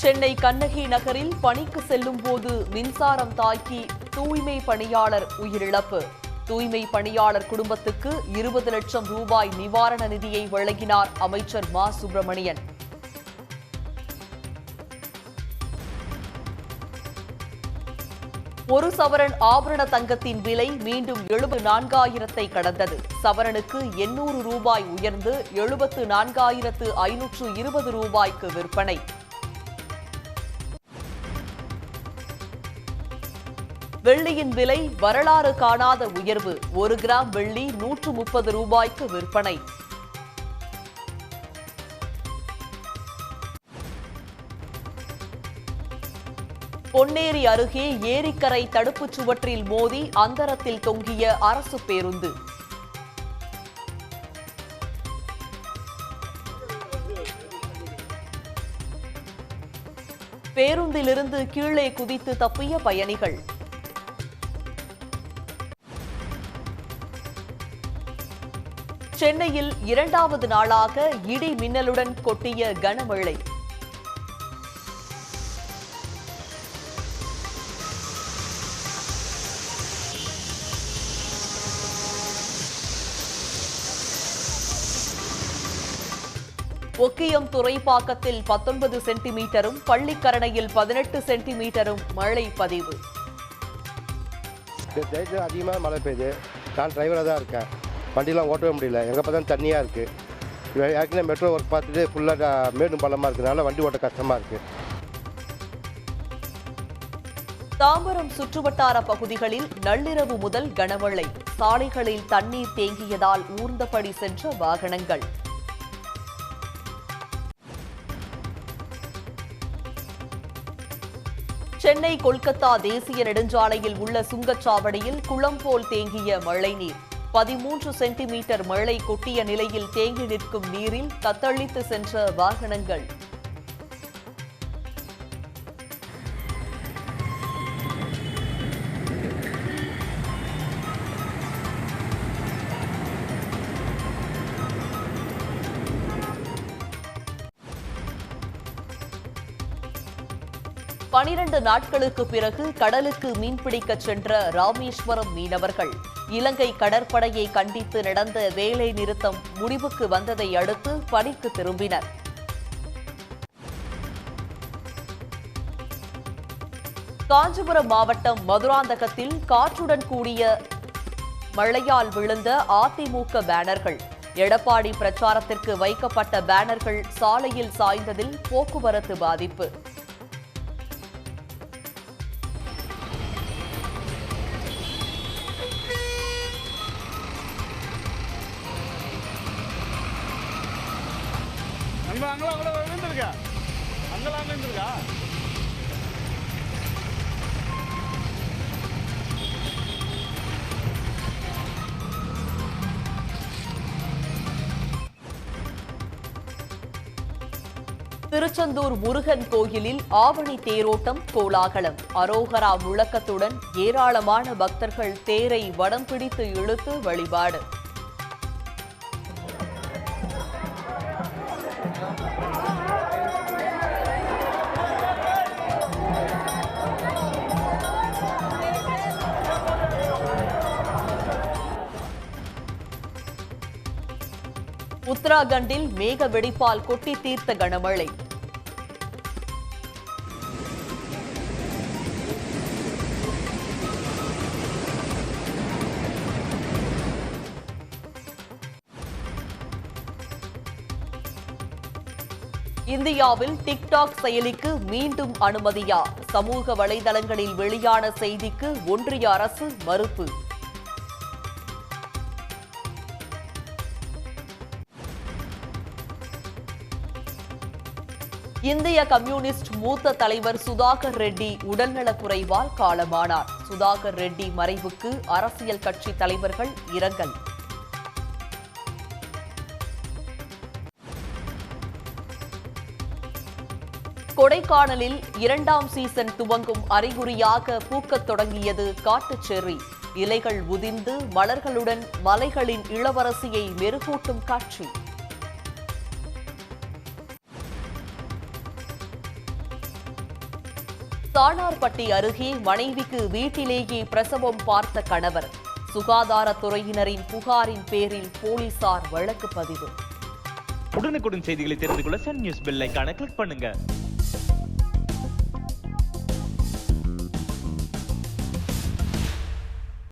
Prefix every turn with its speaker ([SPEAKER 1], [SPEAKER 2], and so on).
[SPEAKER 1] சென்னை கண்ணகி நகரில் பணிக்கு செல்லும் போது மின்சாரம் தாக்கி தூய்மை பணியாளர் உயிரிழப்பு. தூய்மை பணியாளர் குடும்பத்துக்கு 20 லட்சம் ரூபாய் நிவாரண நிதியை வழங்கினார் அமைச்சர் மா. சுப்பிரமணியன். ஒரு சவரன் ஆபரண தங்கத்தின் விலை மீண்டும் 74,000 கடந்தது. சவரனுக்கு 800 ரூபாய் உயர்ந்து 74,520 ரூபாய்க்கு விற்பனை. வெள்ளியின் விலை வரலாறு காணாத உயர்வு. 1 கிராம் வெள்ளி 130 ரூபாய்க்கு விற்பனை. பொன்னேரி அருகே ஏரிக்கரை தடுப்புச் சுவற்றில் மோதி அந்தரத்தில் தொங்கிய அரசு பேருந்து. பேருந்திலிருந்து கீழே குதித்து தப்பிய பயணிகள். சென்னையில் 2வது நாளாக இடி மின்னலுடன் கொட்டிய கனமழை. ஒக்கியம் துறைப்பாக்கத்தில் 19 சென்டிமீட்டரும் பள்ளிக்கரணையில் 18 சென்டிமீட்டரும் மழை பதிவு.
[SPEAKER 2] அதிகமாக மழை பெய்யுது. நான் டிரைவராக தான் இருக்கேன். வண்டியெலாம் ஓட்டவே முடியல. எங்கே பார்த்தாலும் தண்ணியாக இருக்குது. ஏற்கனவே மெட்ரோ ஒர்க் பார்த்துட்டு ஃபுல்லாக மேடும் பள்ளமாக இருக்கிறதுனால வண்டி ஓட்ட கஷ்டமாக இருக்குது.
[SPEAKER 1] தாம்பரம் சுற்றுவட்டார பகுதிகளில் நள்ளிரவு முதல் கனமழை. சாலைகளில் தண்ணீர் தேங்கியதால் ஊர்ந்தபடி சென்ற வாகனங்கள். சென்னை கொல்கத்தா தேசிய நெடுஞ்சாலையில் உள்ள சுங்கச்சாவடியில் குளம் போல் தேங்கிய மழைநீர். 13 சென்டிமீட்டர் மழை கொட்டிய நிலையில் தேங்கி நிற்கும் நீரில் தத்தளித்து சென்ற வாகனங்கள். பனிரண்டு நாட்களுக்கு பிறகு கடலுக்கு மீன்பிடிக்கச் சென்ற ராமேஸ்வரம் மீனவர்கள். இலங்கை கடற்படையை கண்டித்து நடந்த வேலை நிறுத்தம் முடிவுக்கு வந்ததை அடுத்து பணிக்கு திரும்பினர். காஞ்சிபுரம் மாவட்டம் மதுராந்தகத்தில் காற்றுடன் கூடிய மழையால் விழுந்த அதிமுக பேனர்கள். எடப்பாடி பிரச்சாரத்திற்கு வைக்கப்பட்ட பேனர்கள் சாலையில் சாய்ந்ததில் போக்குவரத்து பாதிப்பு. திருச்செந்தூர் முருகன் கோயிலில் ஆவணி தேரோட்டம் கோலாகலம். அரோகரா முழக்கத்துடன் ஏராளமான பக்தர்கள் தேரை வடம் பிடித்து இழுத்து வழிபாடு. உத்தராகண்டில் மேக வெடிப்பால் கொட்டி தீர்த்த கனமழை. இந்தியாவில் டிக்டாக் செயலிக்கு மீண்டும் அனுமதியா? சமூக வலைதளங்களில் வெளியான செய்திக்கு ஒன்றிய அரசு மறுப்பு. இந்திய கம்யூனிஸ்ட் மூத்த தலைவர் சுதாகர் ரெட்டி உடல்நலக்குறைவால் காலமானார். சுதாகர் ரெட்டி மறைவுக்கு அரசியல் கட்சி தலைவர்கள் இரங்கல். கொடைக்கானலில் 2ஆம் சீசன் துவங்கும் அறிகுறியாக பூக்கத் தொடங்கியது காட்டுச் செர்ரி. இலைகள் உதிர்ந்து மலர்களுடன் மலைகளின் இளவரசியை மெருகூட்டும் காட்சி. சாணார்பட்டி அருகே மனைவிக்கு வீட்டிலேயே பிரசவம் பார்த்த கணவர். சுகாதாரத்துறையினரின் புகாரின் பேரில் போலீசார் வழக்கு பதிவு.
[SPEAKER 3] உடனுக்குடன் செய்திகளை தெரிந்து கொள்ள சன் நியூஸ் பெல் ஐகானை கிளிக் பண்ணுங்க.